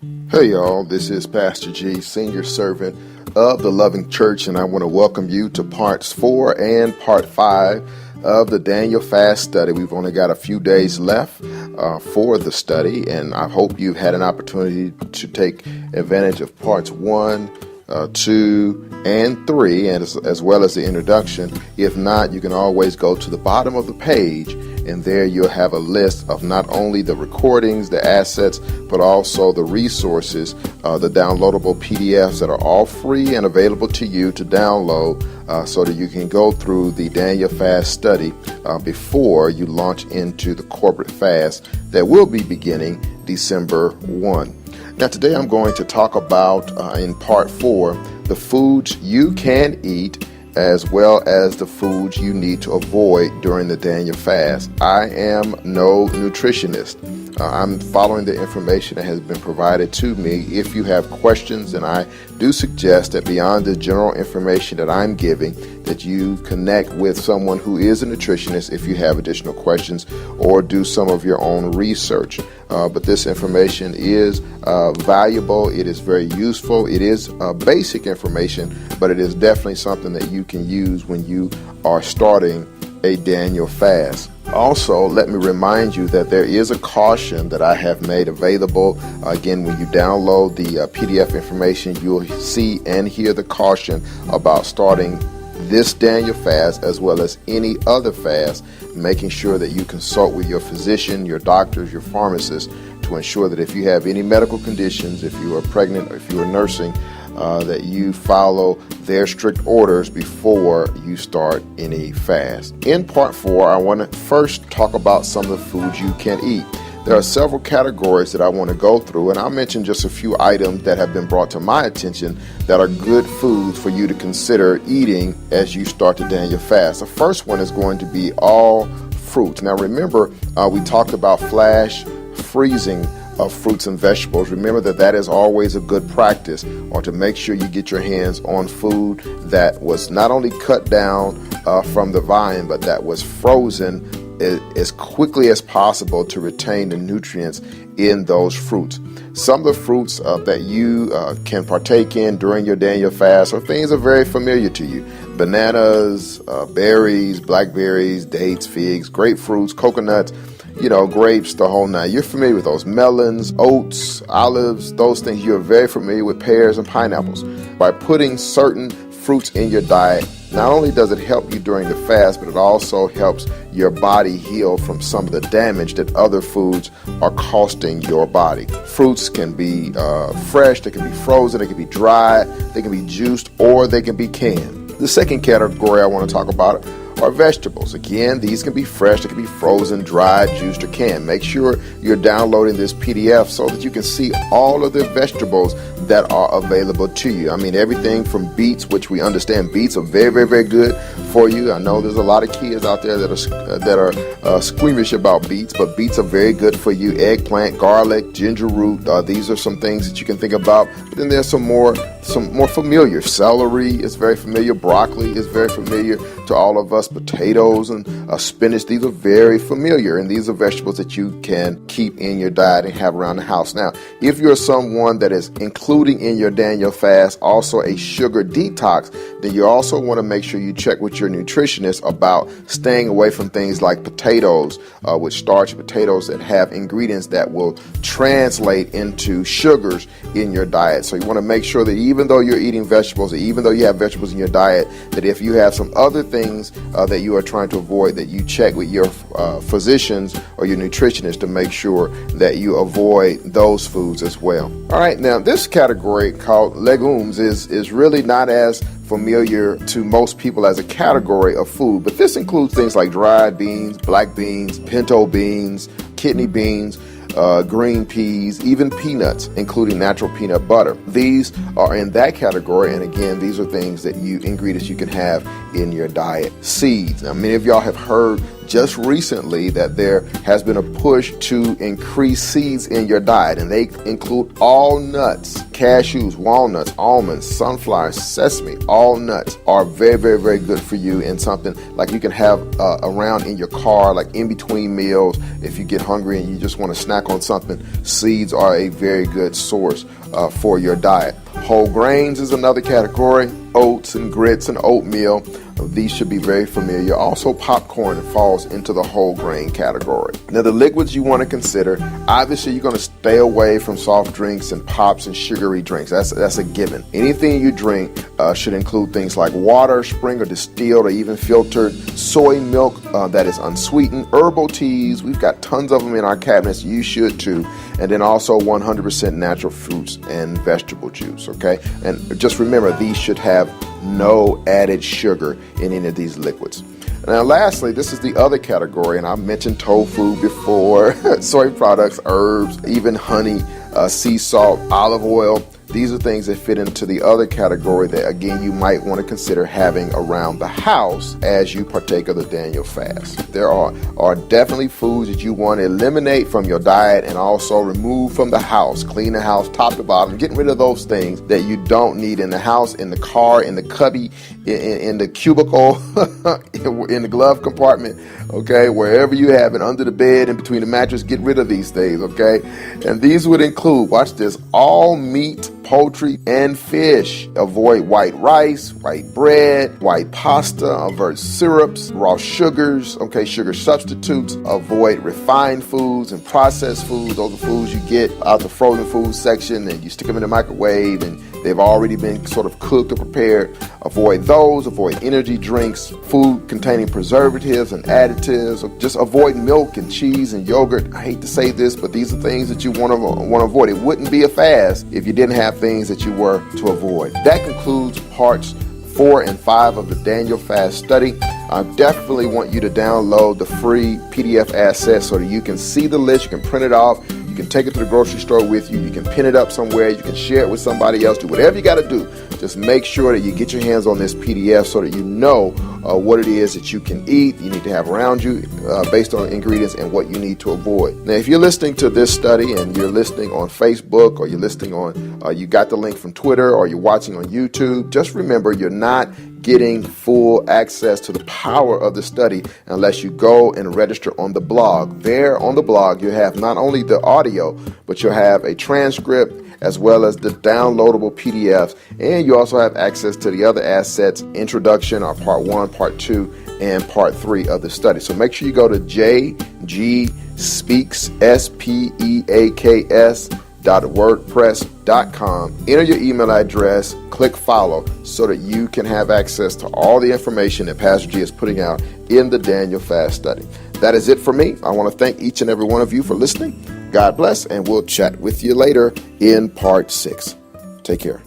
Hey y'all, this is Pastor G, Senior Servant of the Loving Church, and I want to welcome you to parts 4 and part 5 of the Daniel Fast study. We've only got a few days left for the study, and I hope you've had an opportunity to take advantage of parts 1, 2, and 3, and as well as the introduction. If not, you can always go to the bottom of the page, and there you'll have a list of not only the recordings, the assets, but also the resources, the downloadable PDFs that are all free and available to you to download so that you can go through the Daniel Fast study before you launch into the corporate fast that will be beginning December 1. Now today I'm going to talk about, in part 4, the foods you can eat as well as the foods you need to avoid during the Daniel fast. I am no nutritionist. I'm following the information that has been provided to me. If you have questions, and I do suggest that beyond the general information that I'm giving, that you connect with someone who is a nutritionist if you have additional questions, or do some of your own research. But this information is valuable. It is very useful. It is basic information, but it is definitely something that you can use when you are starting a Daniel fast. Also, let me remind you that there is a caution that I have made available. Again, when you download the PDF information, you'll see and hear the caution about starting this Daniel fast as well as any other fast, making sure that you consult with your physician, your doctors, your pharmacist to ensure that if you have any medical conditions, if you are pregnant or if you are nursing, that you follow their strict orders before you start any fast. In part 4, I want to first talk about some of the foods you can eat. There are several categories that I want to go through, and I'll mention just a few items that have been brought to my attention that are good foods for you to consider eating as you start the Daniel fast. The first one is going to be all fruits. Now remember, we talked about flash freezing of fruits and vegetables. Remember that is always a good practice, or to make sure you get your hands on food that was not only cut down from the vine, but that was frozen as quickly as possible to retain the nutrients in those fruits. Some of the fruits that you can partake in during your Daniel fast are things that are very familiar to you. Bananas, berries, blackberries, dates, figs, grapefruits, coconuts, grapes, the whole nine. You're familiar with those. Melons, oats, olives, those things. You're very familiar with pears and pineapples. By putting certain fruits in your diet, not only does it help you during the fast, but it also helps your body heal from some of the damage that other foods are costing your body. Fruits can be fresh, they can be frozen, they can be dried, they can be juiced, or they can be canned. The second category I want to talk about are vegetables. Again, these can be fresh, they can be frozen, dried, juiced, or canned. Make sure you're downloading this PDF so that you can see all of the vegetables that are available to you. I mean, everything from beets, which we understand beets are very, very, very good for you. I know there's a lot of kids out there that are squeamish about beets, but beets are very good for you. Eggplant, garlic, ginger root, these are some things that you can think about. But then there's some more familiar. Celery is very familiar. Broccoli is very familiar to all of us. Potatoes and spinach, these are very familiar, and these are vegetables that you can keep in your diet and have around the house. Now, if you're someone that is including in your Daniel fast also a sugar detox, then you also want to make sure you check with your nutritionist about staying away from things like potatoes, with starchy potatoes that have ingredients that will translate into sugars in your diet. So you want to make sure that even though you're eating vegetables, or even though you have vegetables in your diet, that if you have some other things that you are trying to avoid, that you check with your physicians or your nutritionist to make sure that you avoid those foods as well. All right, now this category called legumes is really not as familiar to most people as a category of food, but this includes things like dried beans, black beans, pinto beans, kidney beans, green peas, even peanuts, including natural peanut butter. These are in that category, and again, these are things that ingredients you can have in your diet. Seeds. Now, many of y'all have heard just recently that there has been a push to increase seeds in your diet, and they include all nuts, cashews, walnuts, almonds, sunflower, sesame. All nuts are very, very, very good for you, and something like you can have around in your car, like in between meals. If you get hungry and you just want to snack on something, seeds are a very good source for your diet. Whole grains is another category. Oats and grits and oatmeal. These should be very familiar. Also, popcorn falls into the whole grain category. Now, the liquids you want to consider, obviously you're going to stay away from soft drinks and pops and sugary drinks. That's a given. Anything you drink should include things like water, spring or distilled or even filtered, soy milk that is unsweetened, herbal teas. We've got tons of them in our cabinets. You should too. And then also 100% natural fruits and vegetable juice, okay? And just remember, these should have no added sugar in any of these liquids. Now, lastly, this is the other category, and I've mentioned tofu before, soy products, herbs, even honey, sea salt, olive oil. These are things that fit into the other category that, again, you might want to consider having around the house as you partake of the Daniel fast. There are definitely foods that you want to eliminate from your diet and also remove from the house. Clean the house top to bottom, getting rid of those things that you don't need in the house, in the car, in the cubby, in the cubicle, in the glove compartment, okay? Wherever you have it, under the bed, in between the mattress, get rid of these things, okay? And these would include, watch this, all meat, poultry, and fish. Avoid white rice, white bread, white pasta, avoid syrups, raw sugars, okay, sugar substitutes. Avoid refined foods and processed foods. Those are foods you get out the frozen food section and you stick them in the microwave and they've already been sort of cooked or prepared. Avoid those. Avoid energy drinks, food containing preservatives and additives. Just avoid milk and cheese and yogurt. I hate to say this, but these are things that you want to avoid. It wouldn't be a fast if you didn't have things that you were to avoid. That concludes parts 4 and 5 of the Daniel Fast study. I definitely want you to download the free PDF asset so that you can see the list, you can print it off, you can take it to the grocery store with you, you can pin it up somewhere, you can share it with somebody else, do whatever you got to do. Just make sure that you get your hands on this PDF so that you know what it is that you can eat, you need to have around you based on ingredients and what you need to avoid. Now, if you're listening to this study and you're listening on Facebook or you're listening on, you got the link from Twitter or you're watching on YouTube, just remember you're not getting full access to the power of the study unless you go and register on the blog. There on the blog, you have not only the audio, but you'll have a transcript as well as the downloadable PDFs. And you also have access to the other assets, introduction, or part 1, part 2, and part 3 of the study. So make sure you go to jgspeaks.wordpress.com, enter your email address, click follow so that you can have access to all the information that Pastor G is putting out in the Daniel Fast study. That is it for me. I want to thank each and every one of you for listening. God bless, and we'll chat with you later in part 6. Take care.